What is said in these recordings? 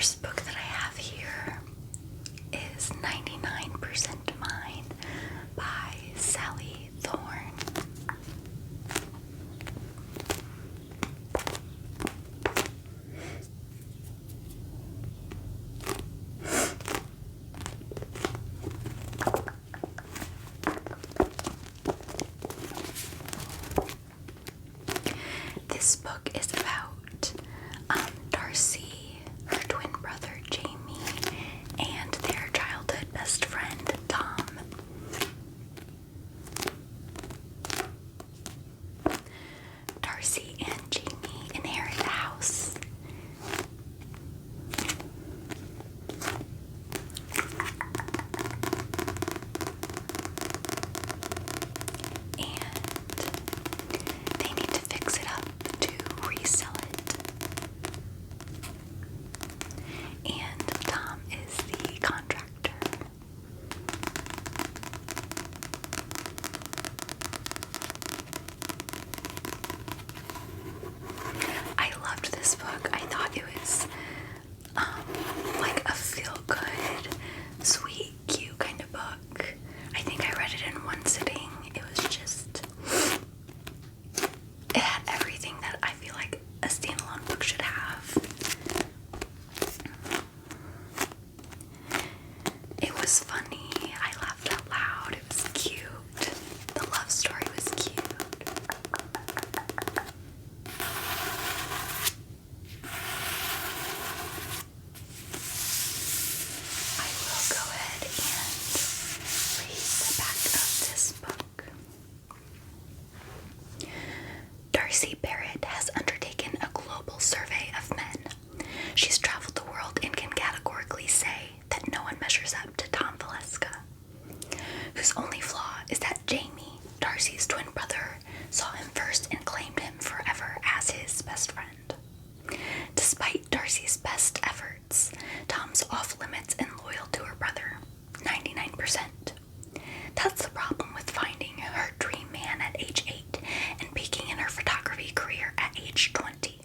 first book that I have here is 99% Mine by Sally Thorne. This book is about Darcy, her twin brother Jamie, and their childhood best friend Tom. Darcy and Jamie inherit a house. And they need to fix it up to resell it. And Tom is the contractor. I loved this book. I thought it was like a feel-good, sweet, cute kind of book. I think I read it in one sitting. It was just, it had everything that I feel like a standalone book should have. It was funny. I laughed out loud. It was cute. The love story was cute. I will go ahead and read the back of this book. Darcy Barrett has undertaken a global survey of men. She's traveled the world and can categorically say that no one measures up to Tom Valeska, whose only flaw is that Jamie, Darcy's twin brother, saw him first and claimed him forever as his best friend. Despite Darcy's best efforts, Tom's off limits and loyal to her brother, 99%. That's the problem with finding her dream man at age 8 and peaking in her photography career at age 20.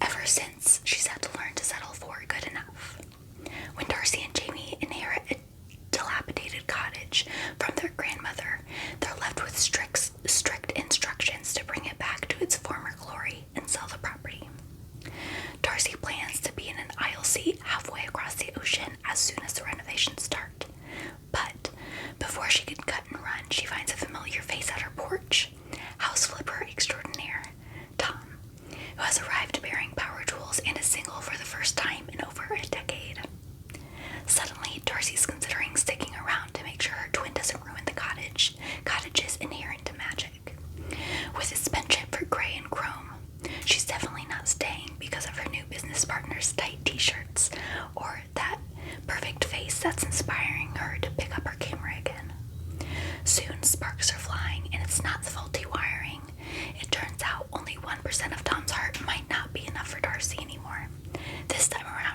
Ever since, she's had to learn to settle for good enough. When Darcy and Jamie inherit a dilapidated cottage from their grandmother, they're left with strict instructions to bring it back to its former glory and sell the property. Darcy plans to be in an aisle seat halfway across the ocean as soon as the renovations start. But before she can cut and run, she finds a familiar face at her porch. House flipper extraordinaire, Tom, who has arrived bearing power tools and is single for the first time in over a decade. Suddenly, Darcy's considering sticking around to make sure her twin doesn't ruin the cottage's inherent to magic. With its penchant for gray and chrome, she's definitely not staying because of her new business partner's tight t-shirts or that perfect face that's inspiring her to pick up her camera again. Soon, sparks are flying, and it's not the faulty wiring. It turns out only 1% of Tom's heart might not be enough for Darcy anymore. This time around,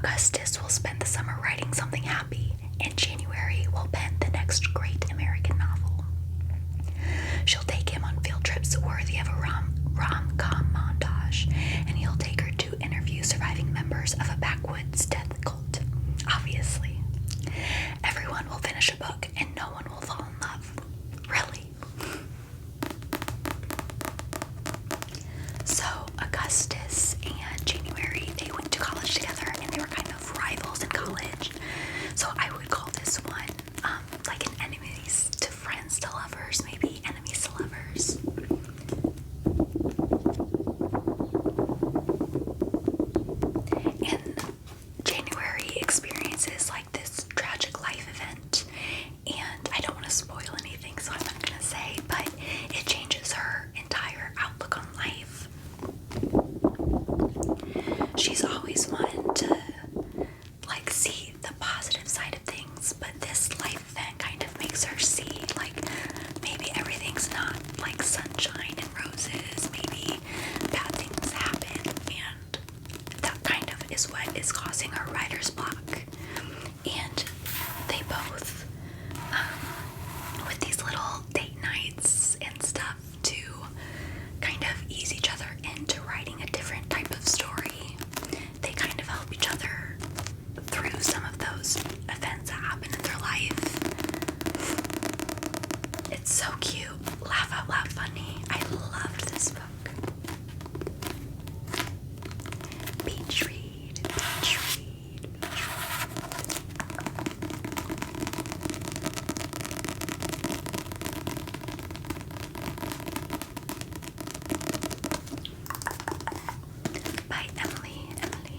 Augustus will spend the summer writing something happy, and January will pen the next great American novel. She'll take him on field trips worthy of a rom-com montage, and he'll take her to interview surviving members of a backwoods death cult. Obviously. Everyone will finish a book, and no one will fall in love. Really. So, Augustus and January, they went to college together, and they were kind of rivals in college. So I would call this one like an enemies to friends to lovers, maybe enemies to lovers. And January experiences like this tragic life event, and I don't want to spoil anything, so I'm not gonna say, but it changes her entire outlook on life. She's always one to like see the positive side of things, but this life event kind of makes her see like maybe everything's not like sunshine and roses, maybe bad things happen, and that kind of is what is causing her writer's block. And they both with these little date nights and stuff to kind of ease each other into writing a different type of story, they kind of help each other through some of those events that happen in their life. It's so cute. Laugh out loud funny. I loved this book. Beach read, beach read, beach read. By Emily Henry.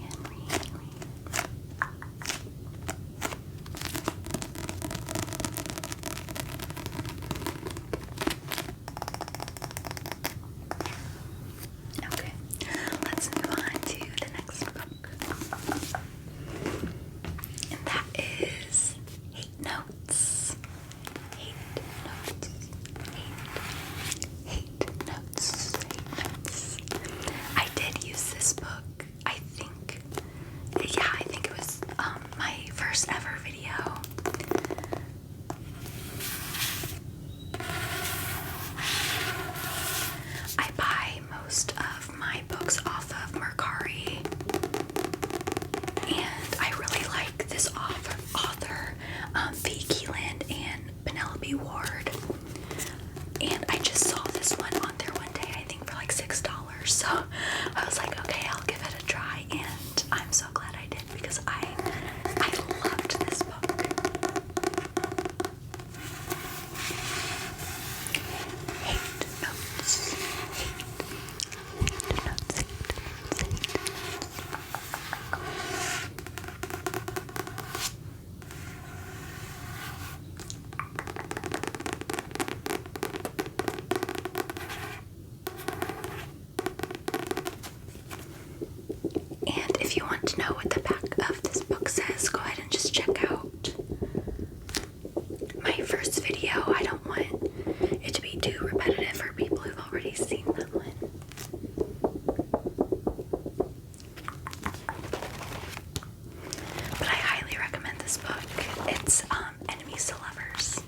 Okay, let's move on to the next book. And that is Hate Notes. Hate Notes. Hate Notes. Hate Notes. I did use this book, I think it was my first ever video. I buy most of my books off of Mercari, and I really like this author, V. Keeland and Penelope Ward, and I just saw this one on there one day, I think for like $6, so I was like, okay, I'll give it a try, and I'm so glad I did, because I loved this book. Hate Notes. Hate Notes. And if you want to know what the back of this book says, go ahead and just check out my first video. I don't want it to be too repetitive for people who've already seen that one. But I highly recommend this book. It's Enemies to Lovers.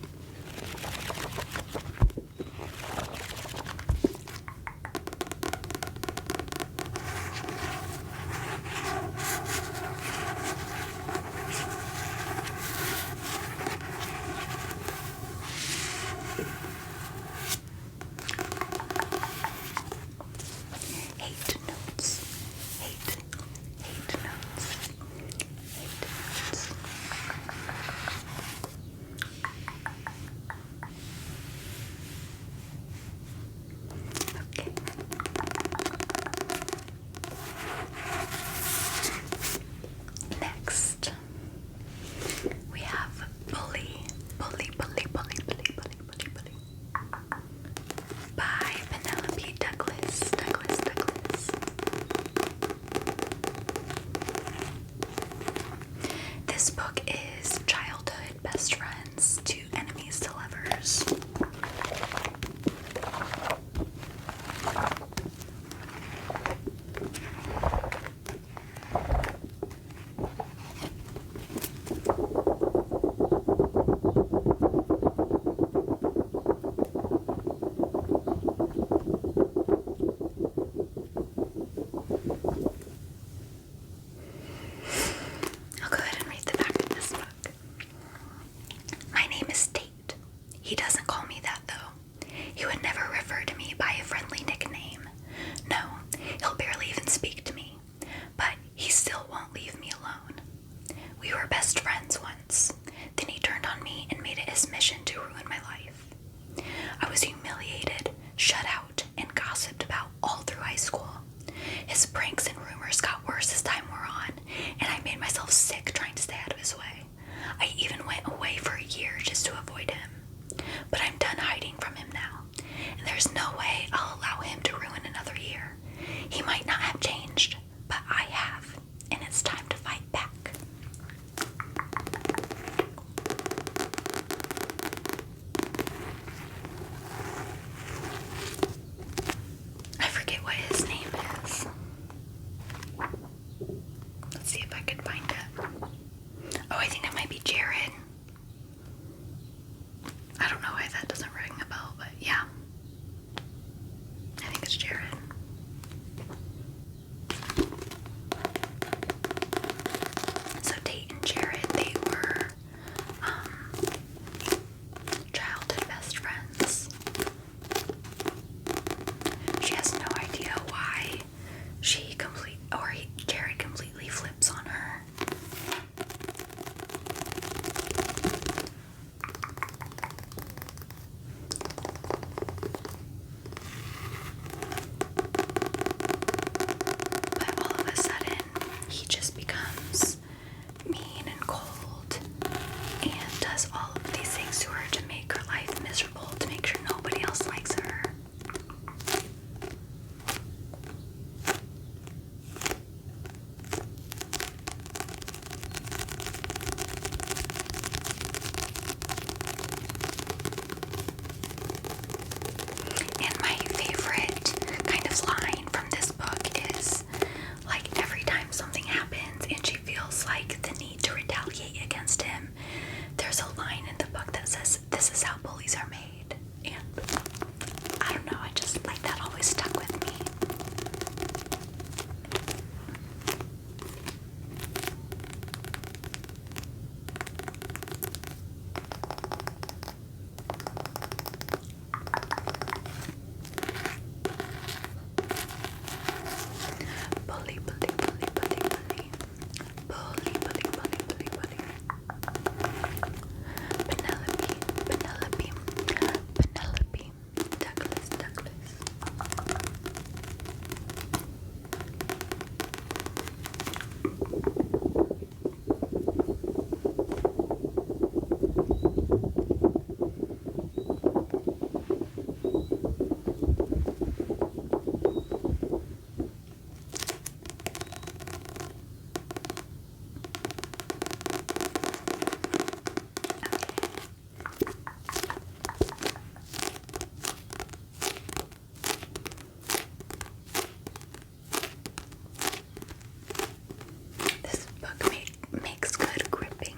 Let's see if I could find it. Oh, I think it might be Jared. I don't know why that doesn't ring a bell, but yeah. I think it's Jared. So Tate and Jared, they were childhood best friends. She has no idea why Jared completely flips on her. But all of a sudden, he just becomes mean and cold and does all of these things to her to make her life miserable, to make sure nobody else likes her. And my favorite kind of line from this book is, like, every time something happens and she feels like the need to retaliate against him, there's a line in the book that says, "This is how bullies are made." And I don't know, I just, like, that always stuck with me. Bully, bully, bully, bully, bully. Bully, bully, bully, bully, bully. Penelope, Penelope, Penelope, Douglas, Douglas. This book makes good gripping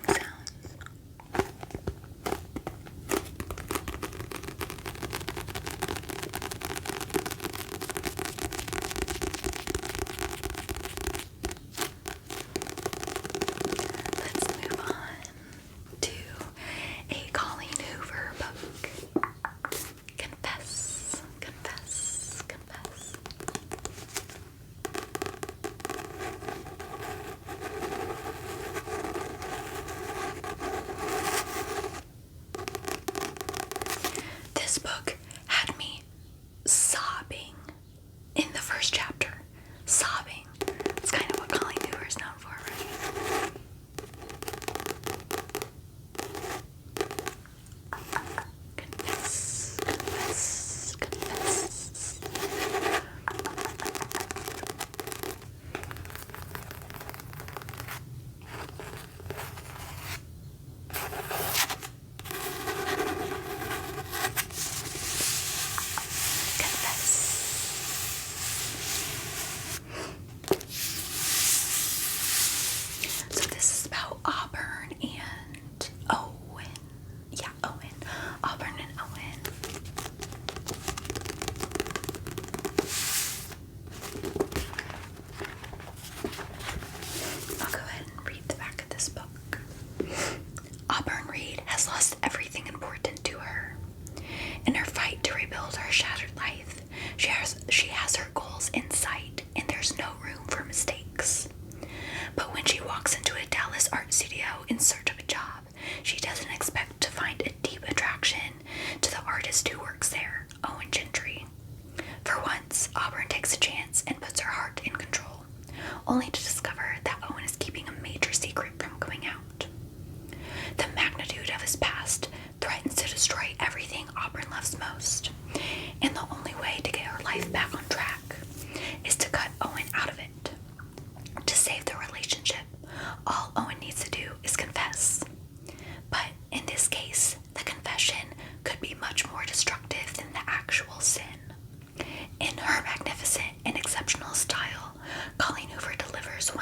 sounds. Let's move on to a Colleen Hoover book. Confess, confess, confess. This book had me sobbing in the first chapter. Sobbing. It's kind of what Colleen Hoover is known for, right? Confess, confess, confess. So this is about Auburn and Owen. Yeah, Owen. Auburn and Owen. I'll go ahead and read the back of this book. Auburn Reed has lost everything important to her. In her fight to rebuild her shattered life, she has her goals in sight, and there's no room for mistakes. But when she walks into a Dallas art studio in search of a job, she doesn't expect to find a deep attraction to the artist who works there, Owen Gentry. For once, Auburn takes a chance and puts her heart in control, only to discover that Owen is keeping a major secret from coming out. The magnitude of his past threatens to destroy everything Auburn loves most, and the only way to get her life back on track is to cut Owen out of it. To save the relationship, all Owen needs to do is confess. But in this case, the confession could be much more destructive than the actual sin. In her magnificent and exceptional style, Colleen Hoover delivers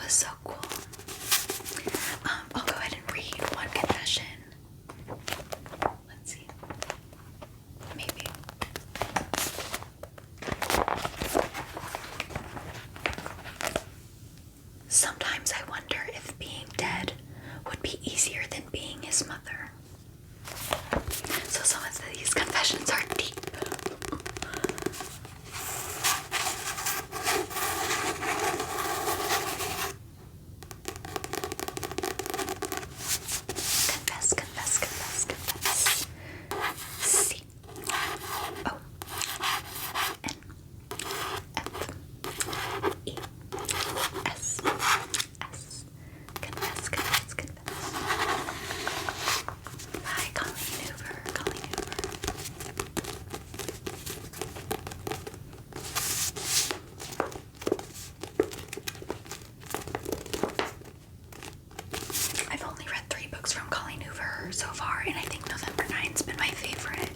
was so cool. I'll go ahead and read one confession. Let's see. Maybe. Sometimes I wonder if being dead would be easier than being his mother. So some of these confessions are deep. Confess, confess, confess, confess. C O N F E S S. Confess, confess, confess. Hi, Colleen Hoover, Colleen Hoover. I've only read 3 books from Colleen Hoover so far, and I think November 9's been my favorite.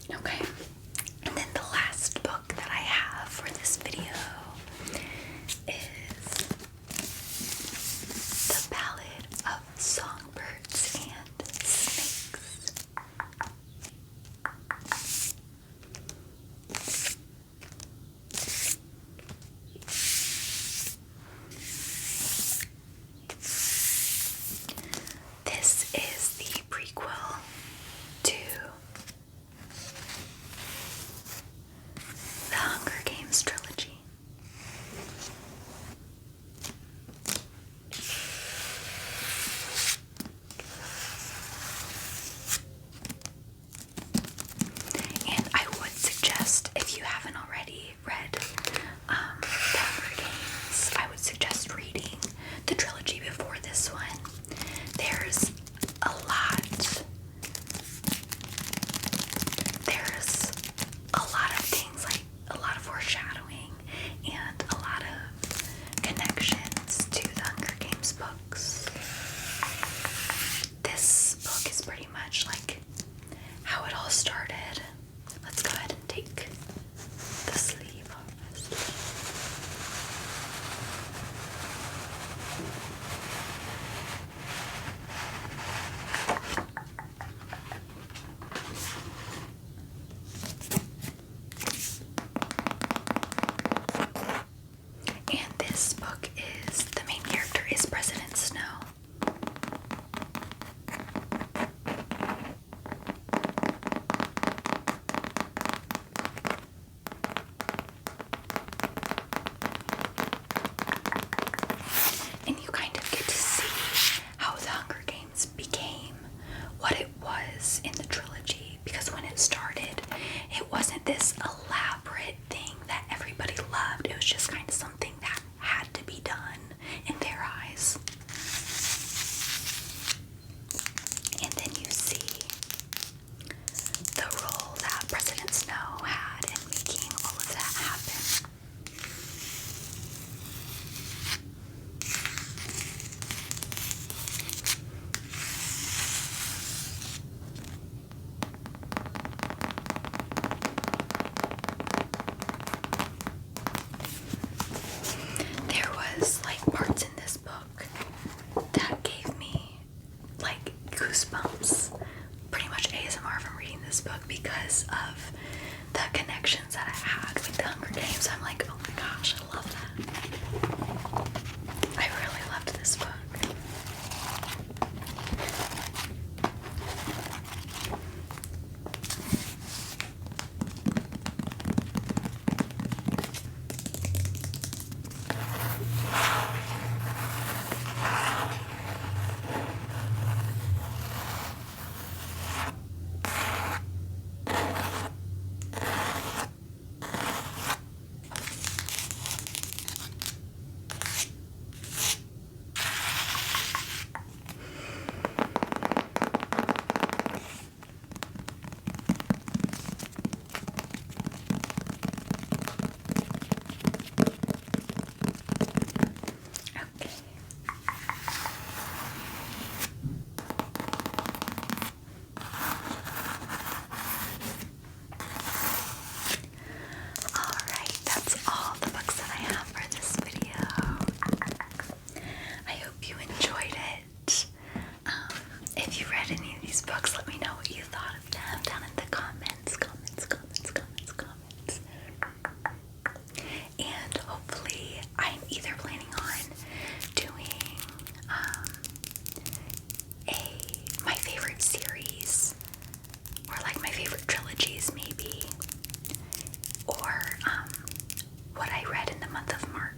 Okay, and then the last book that I have for this video is The Ballad of Songbirds and Snakes. This is the prequel to the Hunger Games trilogy. And I would suggest, if you haven't already read the Hunger Games, I would suggest reading the trilogy before this one. There's a lot. There's a lot of things, like a lot of foreshadowing and a lot of connections to the Hunger Games books. This book is pretty much like how it all started. Let's go ahead and take the sleeve off. And this book is, the main character is President Snow. And you kind of get to see how the Hunger Games became what it was in the trilogy, because when it started, it wasn't this elaborate thing that everybody loved. It was just kind of something that had to be done in their eyes. And then you see the role that President Snow had in making all of that happen. There was like parts in this book that gave me like goosebumps, pretty much ASMR from reading this book, because of the connections that I had with the Hunger Games. I'm like, oh my gosh, I love that. I really loved this book.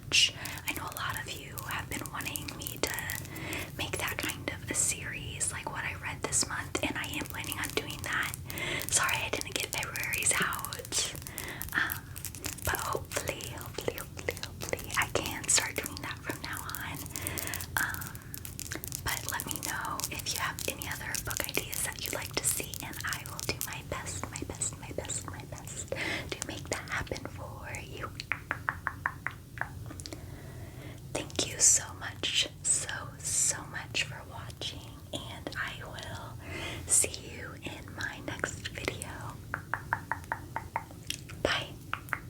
much. I know a lot of you have been wanting me to make that kind of a series like what I read this month, and I am planning on doing that. Sorry I didn't get February's out. But hopefully I can start doing that from now on. But let me know if you have any other book ideas that you'd like to see, and I will do my best to make that happen for you. Thank you so much, so much for watching, and I will see